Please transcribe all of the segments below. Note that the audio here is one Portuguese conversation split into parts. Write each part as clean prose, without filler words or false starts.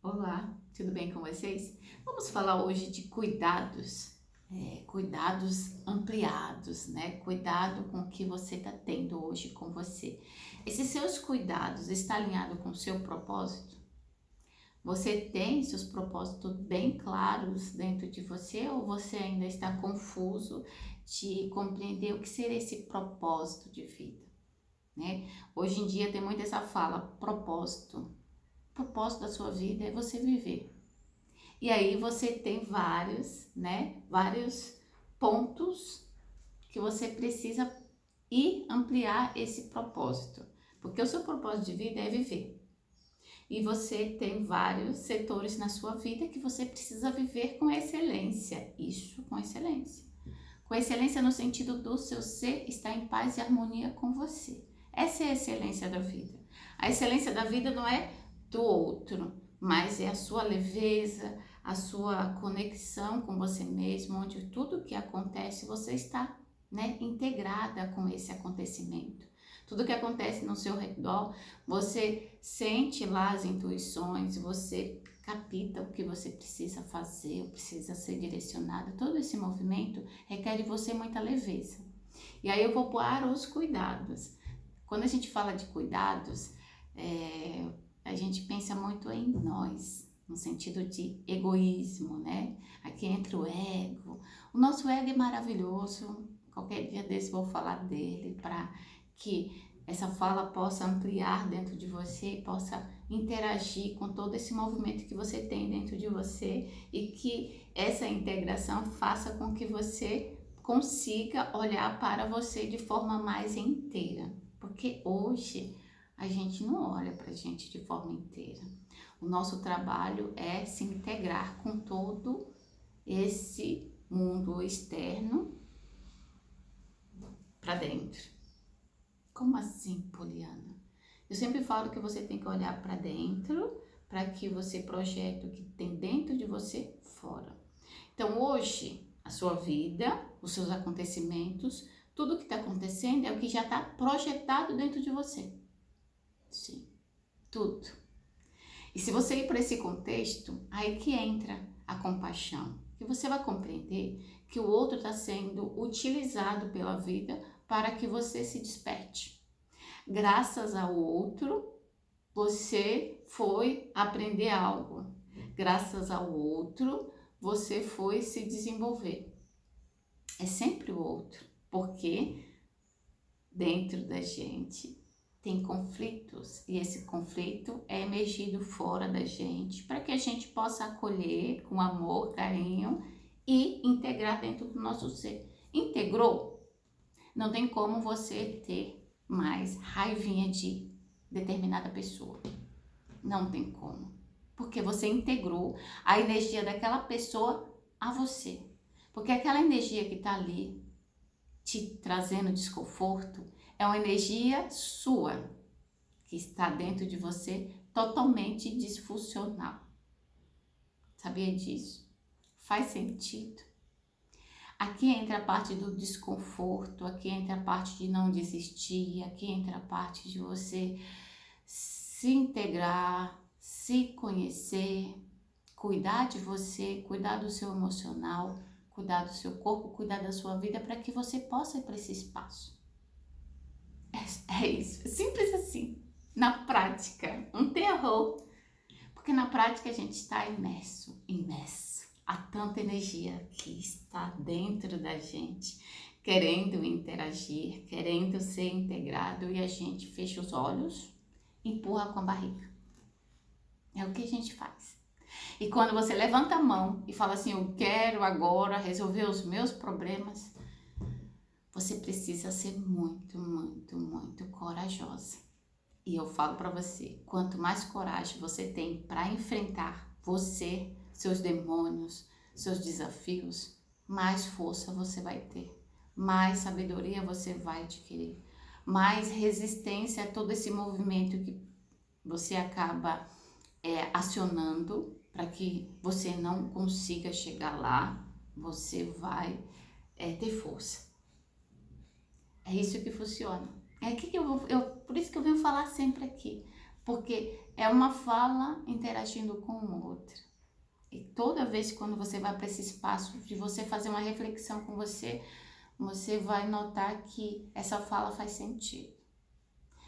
Olá, tudo bem com vocês? Vamos falar hoje de cuidados, cuidados ampliados, né? Cuidado com o que você está tendo hoje com você. Esses seus cuidados estão alinhados com o seu propósito? Você tem seus propósitos bem claros dentro de você ou você ainda está confuso de compreender o que seria esse propósito de vida, né? Hoje em dia tem muito essa fala, propósito. O propósito da sua vida é você viver. E aí você tem vários, né? Vários pontos que você precisa ir ampliar esse propósito. Porque o seu propósito de vida é viver. E você tem vários setores na sua vida que você precisa viver com excelência. Isso com excelência. Com excelência no sentido do seu ser estar em paz e harmonia com você. Essa é a excelência da vida. A excelência da vida não é do outro, mas é a sua leveza, a sua conexão com você mesmo, onde tudo que acontece você está, né, integrada com esse acontecimento. Tudo que acontece no seu redor, você sente lá as intuições, você capta o que você precisa fazer, ou precisa ser direcionada. Todo esse movimento requer de você muita leveza. E aí eu vou pôr os cuidados. Quando a gente fala de cuidados, a gente pensa muito em nós, no sentido de egoísmo, né? Aqui entra o ego. O nosso ego é maravilhoso. Qualquer dia desse vou falar dele para que essa fala possa ampliar dentro de você e possa interagir com todo esse movimento que você tem dentro de você e que essa integração faça com que você consiga olhar para você de forma mais inteira. Porque hoje a gente não olha para a gente de forma inteira. O nosso trabalho é se integrar com todo esse mundo externo para dentro. Como assim, Poliana? Eu sempre falo que você tem que olhar para dentro para que você projete o que tem dentro de você fora. Então hoje, a sua vida, os seus acontecimentos, tudo que está acontecendo é o que já está projetado dentro de você. Sim, tudo. E se você ir para esse contexto, aí que entra a compaixão. Que você vai compreender que o outro está sendo utilizado pela vida para que você se desperte. Graças ao outro, você foi aprender algo. Graças ao outro, você foi se desenvolver. É sempre o outro, porque dentro da gente tem conflitos e esse conflito é emergido fora da gente para que a gente possa acolher com amor, carinho e integrar dentro do nosso ser. Integrou? Não tem como você ter mais raivinha de determinada pessoa. Não tem como. Porque você integrou a energia daquela pessoa a você. Porque aquela energia que está ali te trazendo desconforto é uma energia sua, que está dentro de você totalmente disfuncional. Sabia disso? Faz sentido? Aqui entra a parte do desconforto, aqui entra a parte de não desistir, aqui entra a parte de você se integrar, se conhecer, cuidar de você, cuidar do seu emocional, cuidar do seu corpo, cuidar da sua vida para que você possa ir para esse espaço. É isso, simples assim, na prática, um terror, porque na prática a gente está imerso. Há tanta energia que está dentro da gente, querendo interagir, querendo ser integrado e a gente fecha os olhos, empurra com a barriga. É o que a gente faz. E quando você levanta a mão e fala assim, eu quero agora resolver os meus problemas, você precisa ser muito, muito, muito corajosa. E eu falo para você, quanto mais coragem você tem para enfrentar você, seus demônios, seus desafios, mais força você vai ter, mais sabedoria você vai adquirir, mais resistência a todo esse movimento que você acaba acionando para que você não consiga chegar lá, você vai ter força. É isso que funciona. É aqui que por isso que eu venho falar sempre aqui. porque é uma fala interagindo com outra. E toda vez quando você vai para esse espaço de você fazer uma reflexão com você, você vai notar que essa fala faz sentido.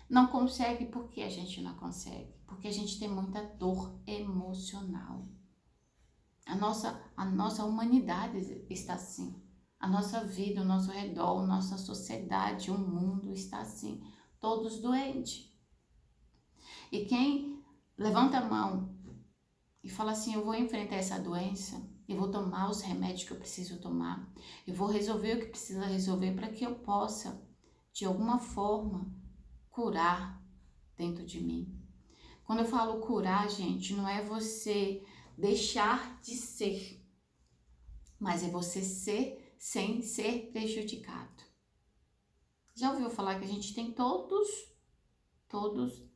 Não consegue porque a gente não consegue, porque a gente tem muita dor emocional. A nossa humanidade está assim. A nossa vida, o nosso redor, a nossa sociedade, o mundo está assim, todos doentes. E quem levanta a mão e fala assim, eu vou enfrentar essa doença, eu vou tomar os remédios que eu preciso tomar, eu vou resolver o que precisa resolver para que eu possa, de alguma forma, curar dentro de mim. Quando eu falo curar, gente, não é você deixar de ser, mas é você ser sem ser prejudicado. Já ouviu falar que a gente tem todas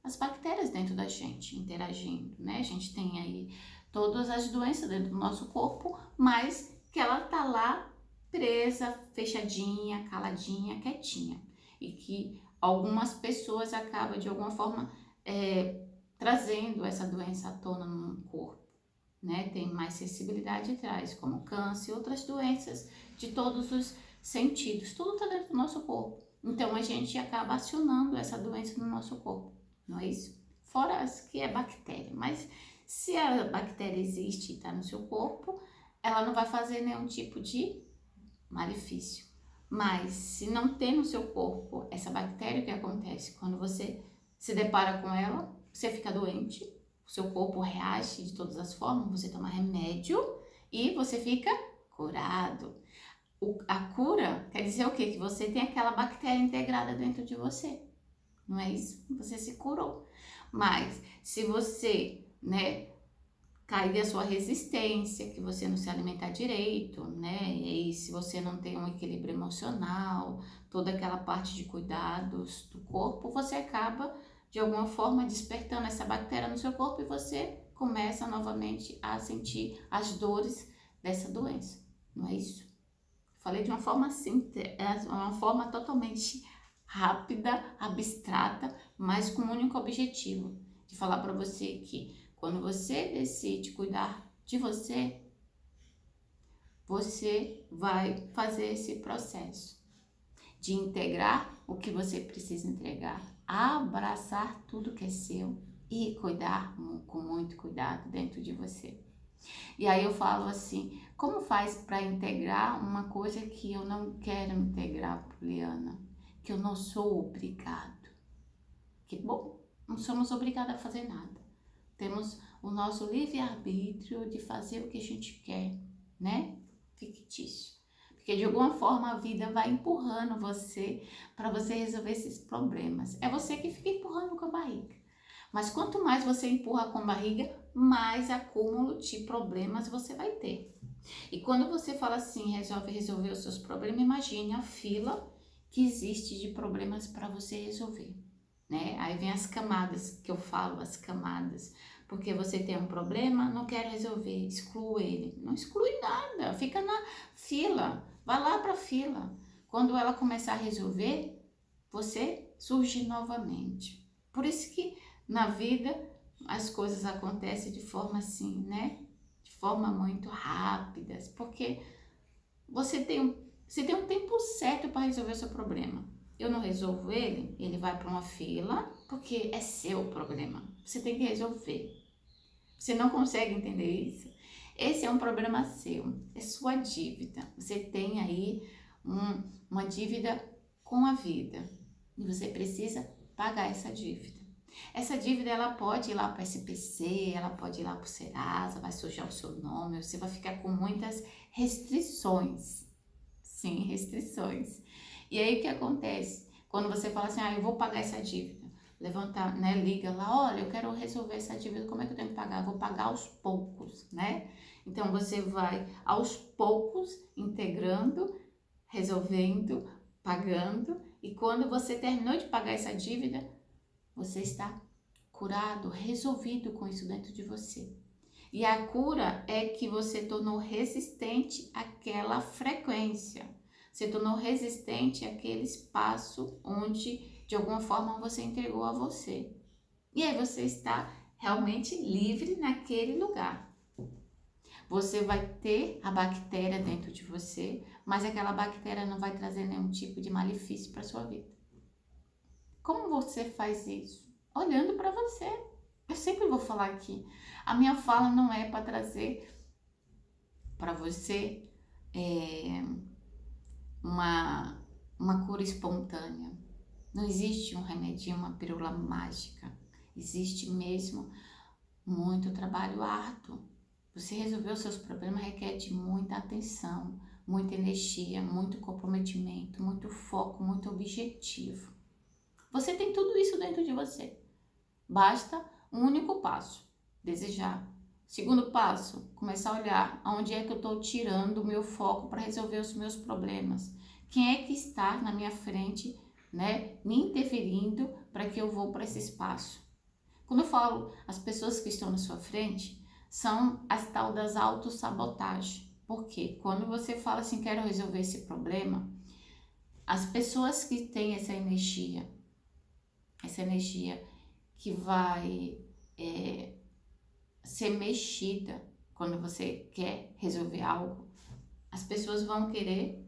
as bactérias dentro da gente interagindo, né? A gente tem aí todas as doenças dentro do nosso corpo, mas que ela tá lá presa, fechadinha, caladinha, quietinha. E que algumas pessoas acabam de alguma forma trazendo essa doença à tona no corpo, né? Tem mais sensibilidade atrás, como câncer e outras doenças de todos os sentidos. Tudo tá dentro do nosso corpo. Então a gente acaba acionando essa doença no nosso corpo, não é isso? Fora as que é bactéria, mas se a bactéria existe e está no seu corpo, ela não vai fazer nenhum tipo de malefício. Mas se não tem no seu corpo essa bactéria, o que acontece? Quando você se depara com ela, você fica doente, o seu corpo reage de todas as formas, você toma remédio e você fica curado. A cura quer dizer o quê? Que você tem aquela bactéria integrada dentro de você, não é isso? Você se curou. Mas se você, né, cair a sua resistência, que você não se alimenta direito, né? E se você não tem um equilíbrio emocional, toda aquela parte de cuidados do corpo, você acaba de alguma forma despertando essa bactéria no seu corpo e você começa novamente a sentir as dores dessa doença, não é isso? Falei de uma forma simples, uma forma totalmente rápida, abstrata, mas com um único objetivo, de falar para você que quando você decide cuidar de você, você vai fazer esse processo de integrar o que você precisa entregar, abraçar tudo que é seu e cuidar com muito cuidado dentro de você. E aí eu falo assim, como faz para integrar uma coisa que eu não quero integrar, Poliana? Que eu não sou obrigado. Que bom, não somos obrigados a fazer nada. Temos o nosso livre-arbítrio de fazer o que a gente quer, né? Fictício. Porque de alguma forma a vida vai empurrando você para você resolver esses problemas. É você que fica empurrando com a barriga. Mas quanto mais você empurra com a barriga, mais acúmulo de problemas você vai ter. E quando você fala assim, resolver os seus problemas, imagine a fila que existe de problemas para você resolver, né? Aí vem as camadas que eu falo, as camadas. Porque você tem um problema, não quer resolver, exclui ele. Não exclui nada, fica na fila, vai lá para a fila. Quando ela começar a resolver, você surge novamente. Por isso que na vida as coisas acontecem de forma assim, né? De forma muito rápida, porque você tem um tempo certo para resolver o seu problema. Eu não resolvo ele, ele vai para uma fila, porque é seu problema. Você tem que resolver. Você não consegue entender isso? Esse é um problema seu, é sua dívida. Você tem aí uma dívida com a vida e você precisa pagar essa dívida. Essa dívida ela pode ir lá para a SPC, ela pode ir lá para o Serasa, vai sujar o seu nome, você vai ficar com muitas restrições. Sim, restrições. E aí o que acontece? Quando você fala assim, eu vou pagar essa dívida, levanta, né, liga lá, olha, eu quero resolver essa dívida, como é que eu tenho que pagar? Eu vou pagar aos poucos, né? Então você vai aos poucos integrando, resolvendo, pagando, e quando você terminou de pagar essa dívida, você está curado, resolvido com isso dentro de você. E a cura é que você tornou resistente àquela frequência. Você tornou resistente àquele espaço onde, de alguma forma, você entregou a você. E aí você está realmente livre naquele lugar. Você vai ter a bactéria dentro de você, mas aquela bactéria não vai trazer nenhum tipo de malefício para sua vida. Como você faz isso? Olhando para você. Eu sempre vou falar aqui. A minha fala não é para trazer para você uma cura espontânea. Não existe um remedinho, uma pílula mágica. Existe mesmo muito trabalho árduo. Você resolver os seus problemas requer de muita atenção, muita energia, muito comprometimento, muito foco, muito objetivo. Você tem tudo isso dentro de você. Basta um único passo, desejar. Segundo passo, começar a olhar aonde é que eu estou tirando o meu foco para resolver os meus problemas. Quem é que está na minha frente, né, me interferindo para que eu vou para esse espaço? Quando eu falo as pessoas que estão na sua frente, são as tal das autossabotagem. Por quê? Quando você fala assim, quero resolver esse problema, as pessoas que têm essa energia que vai ser mexida quando você quer resolver algo, as pessoas vão querer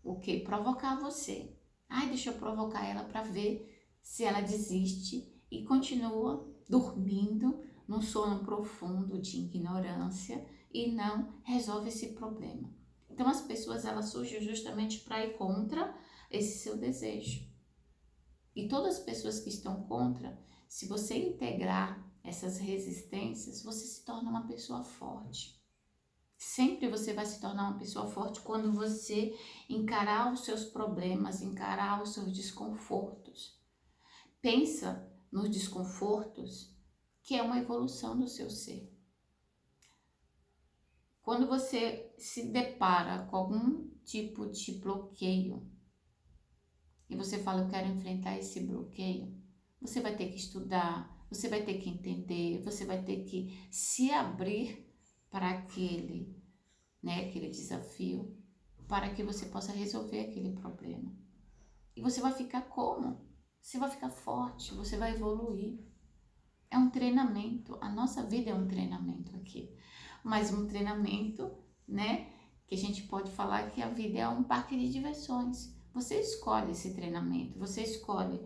o quê? Provocar você. Ai, deixa eu provocar ela para ver se ela desiste e continua dormindo num sono profundo de ignorância e não resolve esse problema. Então as pessoas elas surgem justamente para ir contra esse seu desejo. E todas as pessoas que estão contra, se você integrar essas resistências, você se torna uma pessoa forte. Sempre você vai se tornar uma pessoa forte quando você encarar os seus problemas, encarar os seus desconfortos. Pensa nos desconfortos, que é uma evolução do seu ser. Quando você se depara com algum tipo de bloqueio e você fala, eu quero enfrentar esse bloqueio, você vai ter que estudar, você vai ter que entender, você vai ter que se abrir para aquele desafio, para que você possa resolver aquele problema. E você vai ficar como? Você vai ficar forte, você vai evoluir. É um treinamento, a nossa vida é um treinamento aqui. Mas um treinamento, né, que a gente pode falar que a vida é um parque de diversões. Você escolhe esse treinamento, você escolhe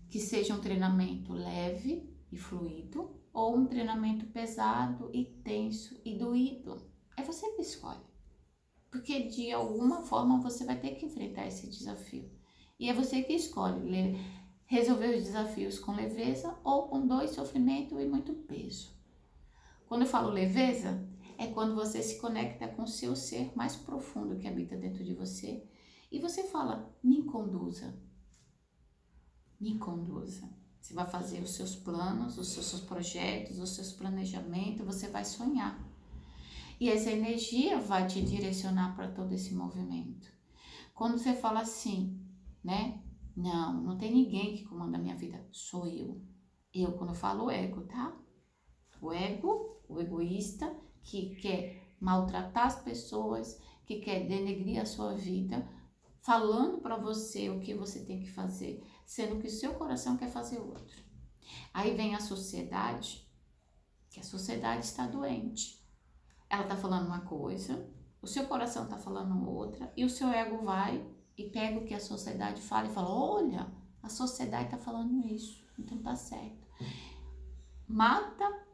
que seja um treinamento leve e fluido ou um treinamento pesado e tenso e doído. É você que escolhe. Porque de alguma forma você vai ter que enfrentar esse desafio. E é você que escolhe resolver os desafios com leveza ou com dor, sofrimento e muito peso. Quando eu falo leveza, é quando você se conecta com o seu ser mais profundo que habita dentro de você e você fala, me conduza. Me conduza. Você vai fazer os seus planos, os seus projetos, os seus planejamentos, você vai sonhar. E essa energia vai te direcionar para todo esse movimento. Quando você fala assim, né? Não tem ninguém que comanda a minha vida, sou eu. Eu, quando eu falo ego, tá? O ego, o egoísta, que quer maltratar as pessoas, que quer denegrir a sua vida, falando para você o que você tem que fazer, sendo que o seu coração quer fazer outro. Aí vem a sociedade, que a sociedade está doente. Ela tá falando uma coisa, o seu coração tá falando outra, e o seu ego vai e pega o que a sociedade fala e fala, olha, a sociedade tá falando isso, então tá certo. Mata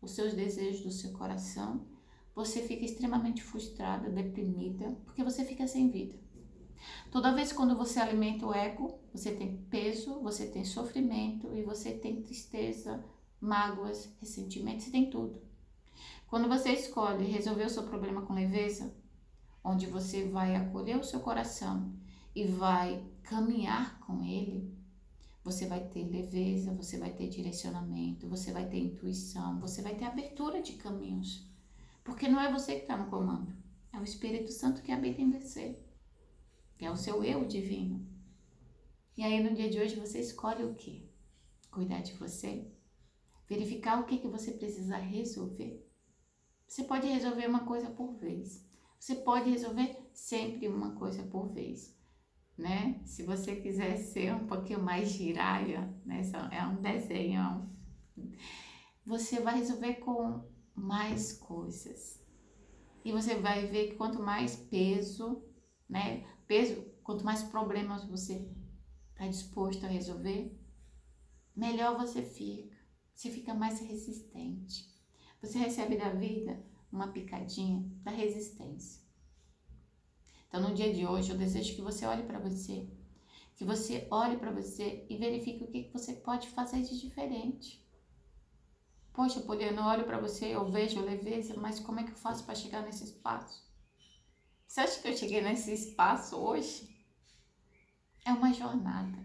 os seus desejos do seu coração, você fica extremamente frustrada, deprimida, porque você fica sem vida. Toda vez quando você alimenta o ego, você tem peso, você tem sofrimento e você tem tristeza, mágoas, ressentimento, você tem tudo. Quando você escolhe resolver o seu problema com leveza, onde você vai acolher o seu coração e vai caminhar com ele, você vai ter leveza, você vai ter direcionamento, você vai ter intuição, você vai ter abertura de caminhos. Porque não é você que está no comando, é o Espírito Santo que habita em você, que é o seu eu divino. E aí no dia de hoje você escolhe o quê? Cuidar de você, verificar o que você precisa resolver. Você pode resolver uma coisa por vez. Você pode resolver sempre uma coisa por vez. né? Se você quiser ser um pouquinho mais giraia, né? É um desenho, você vai resolver com mais coisas. E você vai ver que quanto mais peso, né? Quanto mais problemas você está disposto a resolver, melhor você fica. Você fica mais resistente. Você recebe da vida uma picadinha da resistência. Então, no dia de hoje, eu desejo que você olhe para você. Que você olhe para você e verifique o que você pode fazer de diferente. Poxa, Poliana, eu olho para você, eu vejo leveza, mas como é que eu faço para chegar nesse espaço? Você acha que eu cheguei nesse espaço hoje? É uma jornada.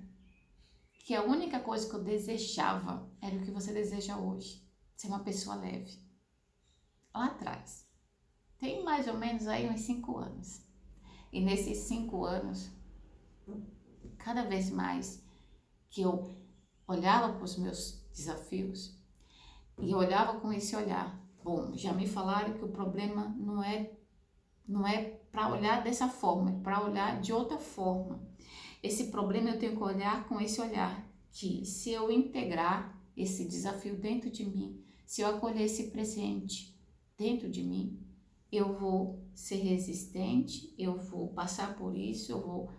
Que a única coisa que eu desejava era o que você deseja hoje. Ser uma pessoa leve. Lá atrás. Tem mais ou menos aí uns 5 anos. E nesses 5 anos, cada vez mais que eu olhava para os meus desafios e eu olhava com esse olhar. Bom, já me falaram que o problema não é para olhar dessa forma, é para olhar de outra forma. Esse problema eu tenho que olhar com esse olhar, que se eu integrar esse desafio dentro de mim, se eu acolher esse presente dentro de mim, eu vou ser resistente, eu vou passar por isso, eu vou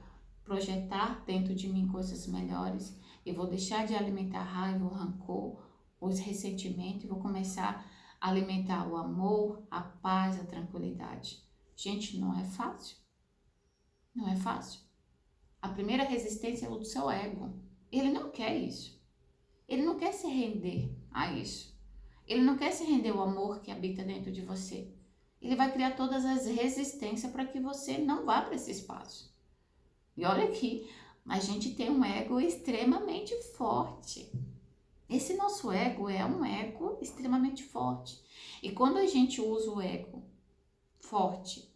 projetar dentro de mim coisas melhores, eu vou deixar de alimentar raiva, o rancor, os ressentimentos, e vou começar a alimentar o amor, a paz, a tranquilidade. Gente, não é fácil. Não é fácil. A primeira resistência é o do seu ego. Ele não quer isso. Ele não quer se render a isso. Ele não quer se render ao amor que habita dentro de você. Ele vai criar todas as resistências para que você não vá para esse espaço. E olha aqui, a gente tem um ego extremamente forte. Esse nosso ego é um ego extremamente forte. E quando a gente usa o ego forte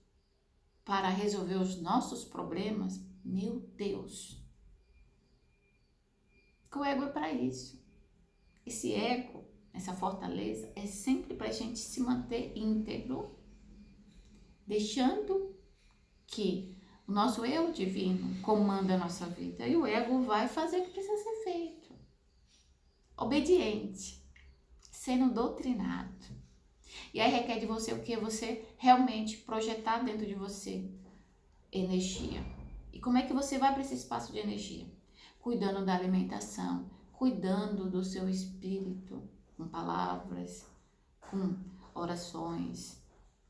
para resolver os nossos problemas, meu Deus, o ego é para isso. Esse ego, essa fortaleza, é sempre para a gente se manter íntegro, deixando que o nosso eu divino comanda a nossa vida. E o ego vai fazer o que precisa ser feito. Obediente, sendo doutrinado. E aí requer de você o que? Você realmente projetar dentro de você energia. E como é que você vai para esse espaço de energia? Cuidando da alimentação, cuidando do seu espírito, com palavras, com orações,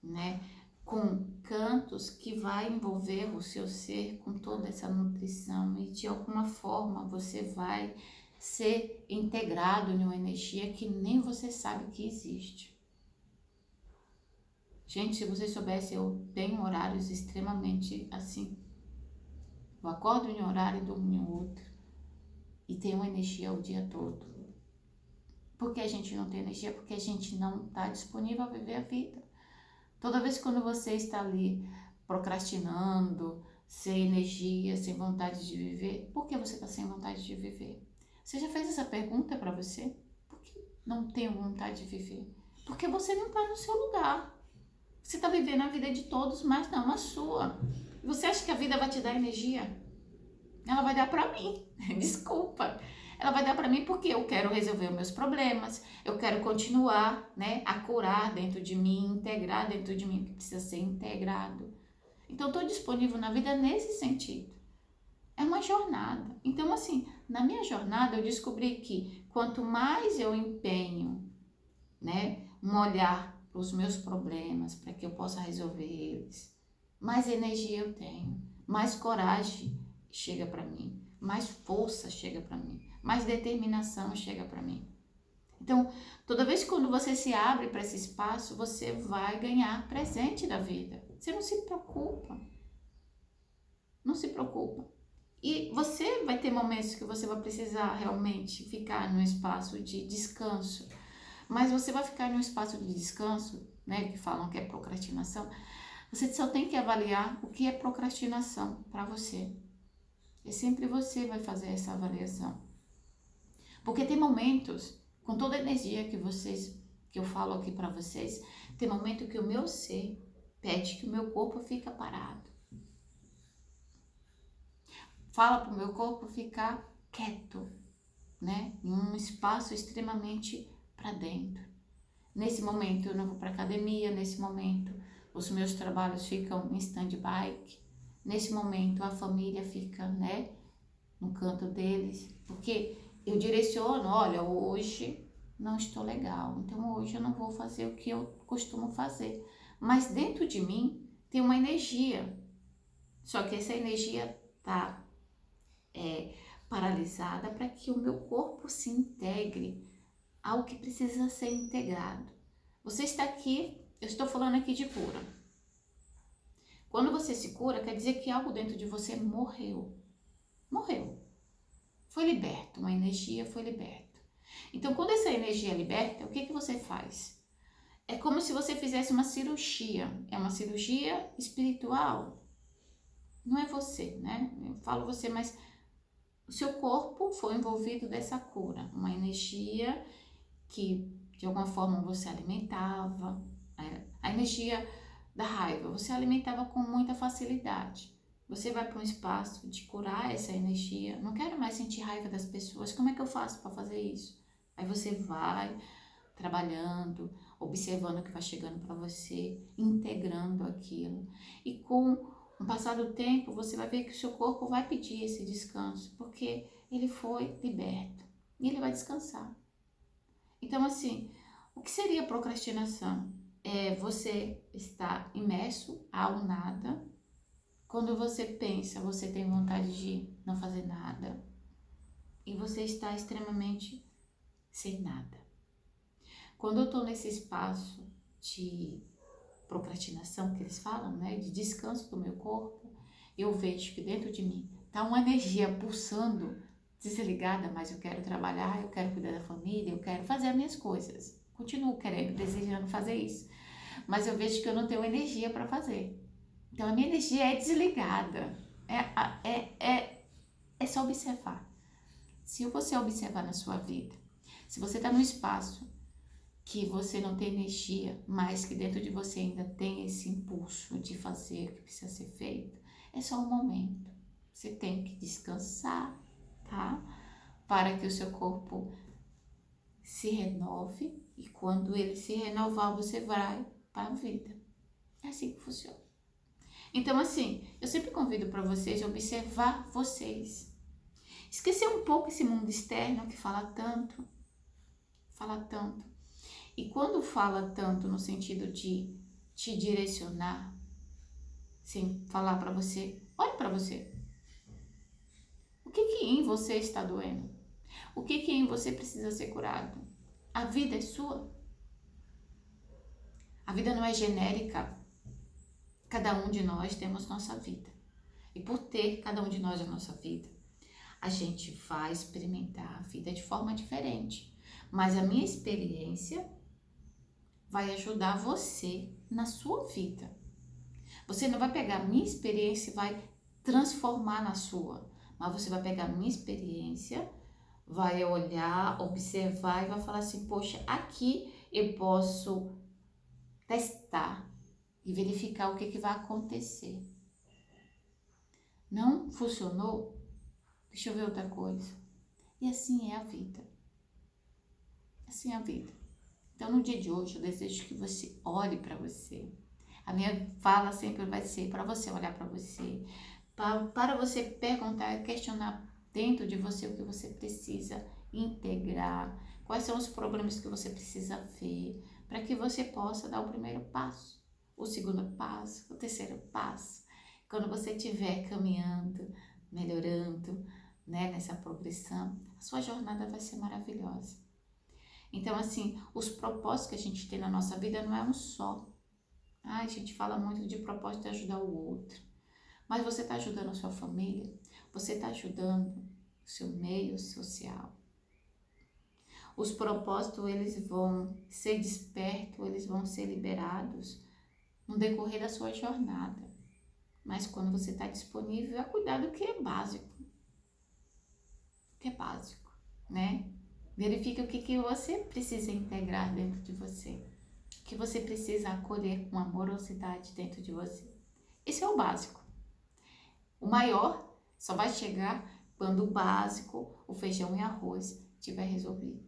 né? Com cantos que vai envolver o seu ser com toda essa nutrição e de alguma forma você vai ser integrado em uma energia que nem você sabe que existe. Gente, se vocês soubessem, eu tenho horários extremamente assim. Eu acordo em um horário e durmo em outro. E tenho energia o dia todo. Por que a gente não tem energia? Porque a gente não está disponível a viver a vida. Toda vez quando você está ali procrastinando, sem energia, sem vontade de viver, por que você está sem vontade de viver? Você já fez essa pergunta para você? Por que não tenho vontade de viver? Porque você não está no seu lugar. Você está vivendo a vida de todos, mas não a sua. Você acha que a vida vai te dar energia? Ela vai dar para mim. Desculpa. Ela vai dar para mim porque eu quero resolver os meus problemas, eu quero continuar, né, a curar dentro de mim, integrar dentro de mim o que precisa ser integrado. Então, estou disponível na vida nesse sentido. É uma jornada. Então, assim, na minha jornada eu descobri que quanto mais eu empenho, né, um olhar para os meus problemas, para que eu possa resolver eles, mais energia eu tenho, mais coragem chega para mim, mais força chega para mim, mais determinação chega para mim. Então, toda vez que quando você se abre para esse espaço, você vai ganhar presente da vida. Você não se preocupa. Não se preocupa. E você vai ter momentos que você vai precisar realmente ficar num espaço de descanso. Mas você vai ficar num espaço de descanso, né, que falam que é procrastinação. Você só tem que avaliar o que é procrastinação para você. E sempre você vai fazer essa avaliação. Porque tem momentos, com toda a energia que eu falo aqui para vocês, tem momento que o meu ser pede que o meu corpo fique parado. fala para o meu corpo ficar quieto, né? Em um espaço extremamente para dentro. Nesse momento eu não vou para academia, nesse momento os meus trabalhos ficam em stand-by, nesse momento a família fica, né, no canto deles, porque eu direciono, olha, hoje não estou legal, então hoje eu não vou fazer o que eu costumo fazer. Mas dentro de mim tem uma energia, só que essa energia tá paralisada para que o meu corpo se integre ao que precisa ser integrado. Você está aqui, eu estou falando aqui de cura. Quando você se cura, quer dizer que algo dentro de você morreu. Morreu. Foi liberto, uma energia foi liberta. Então, quando essa energia é liberta, o que você faz? É como se você fizesse uma cirurgia. É uma cirurgia espiritual. Não é você, né? Eu falo você, mas o seu corpo foi envolvido dessa cura. Uma energia que, de alguma forma, você alimentava. A energia da raiva, você alimentava com muita facilidade. Você vai para um espaço de curar essa energia. Não quero mais sentir raiva das pessoas. Como é que eu faço para fazer isso? Aí você vai trabalhando, observando o que vai chegando para você, integrando aquilo. E com o passar do tempo, você vai ver que o seu corpo vai pedir esse descanso, porque ele foi liberto e ele vai descansar. Então, assim, o que seria procrastinação? É você estar imerso ao nada. Quando você pensa, você tem vontade de não fazer nada. E você está extremamente sem nada. Quando eu estou nesse espaço de procrastinação, que eles falam, né? De descanso do meu corpo, eu vejo que dentro de mim está uma energia pulsando, desligada, mas eu quero trabalhar, eu quero cuidar da família, eu quero fazer as minhas coisas. Continuo querendo, desejando fazer isso. Mas eu vejo que eu não tenho energia para fazer. Então a minha energia é desligada. É só observar. Se você observar na sua vida, se você está num espaço que você não tem energia, mas que dentro de você ainda tem esse impulso de fazer o que precisa ser feito, é só um momento. Você tem que descansar, tá? Para que o seu corpo se renove e quando ele se renovar, você vai para a vida. É assim que funciona. Então, assim, eu sempre convido para vocês observar vocês. Esquecer um pouco esse mundo externo que fala tanto. Fala tanto. E quando fala tanto no sentido de te direcionar, sem falar para você, olhe para você. O que em você está doendo? O que em você precisa ser curado? A vida é sua? A vida não é genérica. Cada um de nós temos nossa vida. E por ter cada um de nós a nossa vida, a gente vai experimentar a vida de forma diferente. Mas a minha experiência vai ajudar você na sua vida. Você não vai pegar a minha experiência e vai transformar na sua. Mas você vai pegar a minha experiência, vai olhar, observar e vai falar assim, poxa, aqui eu posso testar e verificar o que vai acontecer. Não funcionou? Deixa eu ver outra coisa. E assim é a vida. Assim é a vida. Então, no dia de hoje, eu desejo que você olhe para você. A minha fala sempre vai ser para você olhar para você, para você perguntar, questionar dentro de você o que você precisa integrar, quais são os problemas que você precisa ver, para que você possa dar o primeiro passo, o segundo passo, o terceiro passo. Quando você estiver caminhando, melhorando, né, nessa progressão, a sua jornada vai ser maravilhosa. Então, assim, os propósitos que a gente tem na nossa vida não é um só. A gente fala muito de propósito de ajudar o outro. Mas você está ajudando a sua família, você está ajudando o seu meio social. Os propósitos, eles vão ser despertos, eles vão ser liberados no decorrer da sua jornada. Mas quando você está disponível, é cuidar do que é básico. O que é básico, né? Verifique o que você precisa integrar dentro de você. O que você precisa acolher com amorosidade dentro de você. Esse é o básico. O maior Só vai chegar quando o básico, o feijão e arroz, tiver resolvido.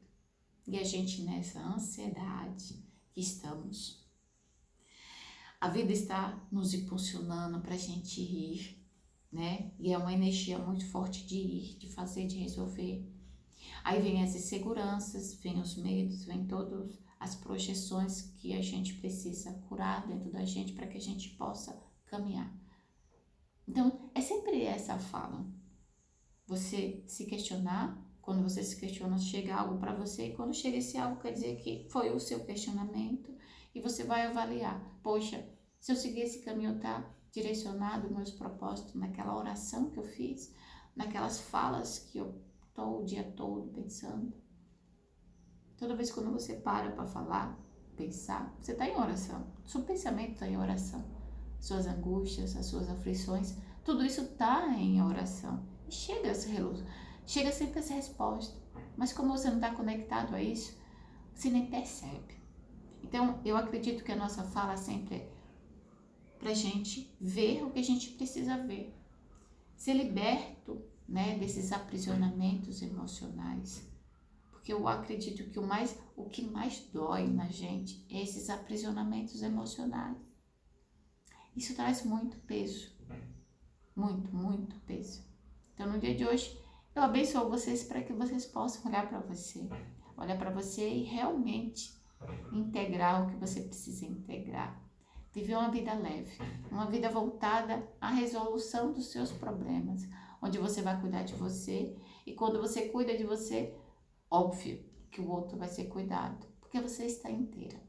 E a gente nessa ansiedade que estamos. A vida está nos impulsionando para a gente ir, né? E é uma energia muito forte de ir, de fazer, de resolver. Aí vem as inseguranças, vem os medos, vem todas as projeções que a gente precisa curar dentro da gente para que a gente possa caminhar. Então, é sempre essa fala. Você se questionar, quando você se questiona, chega algo para você, e quando chega esse algo, quer dizer que foi o seu questionamento, e você vai avaliar, poxa, se eu seguir esse caminho, tá direcionado meus propósitos naquela oração que eu fiz, naquelas falas que eu tô o dia todo pensando. Toda vez quando você para falar, pensar, você está em oração, seu pensamento está em oração, suas angústias, as suas aflições, tudo isso está em oração. E chega sempre essa resposta, mas como você não está conectado a isso, você nem percebe. Então, eu acredito que a nossa fala sempre é para a gente ver o que a gente precisa ver, ser liberto, né, desses aprisionamentos emocionais, porque eu acredito que o que mais dói na gente é esses aprisionamentos emocionais. Isso traz muito peso, muito, muito peso. Então, no dia de hoje, eu abençoo vocês para que vocês possam olhar para você e realmente integrar o que você precisa integrar. Viver uma vida leve, uma vida voltada à resolução dos seus problemas, onde você vai cuidar de você, e quando você cuida de você, óbvio que o outro vai ser cuidado, porque você está inteira,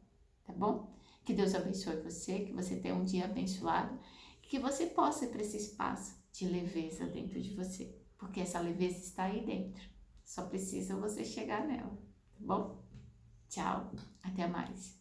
tá bom? Que Deus abençoe você, que você tenha um dia abençoado, que você possa ir para esse espaço de leveza dentro de você, porque essa leveza está aí dentro, só precisa você chegar nela, tá bom? Tchau, até mais.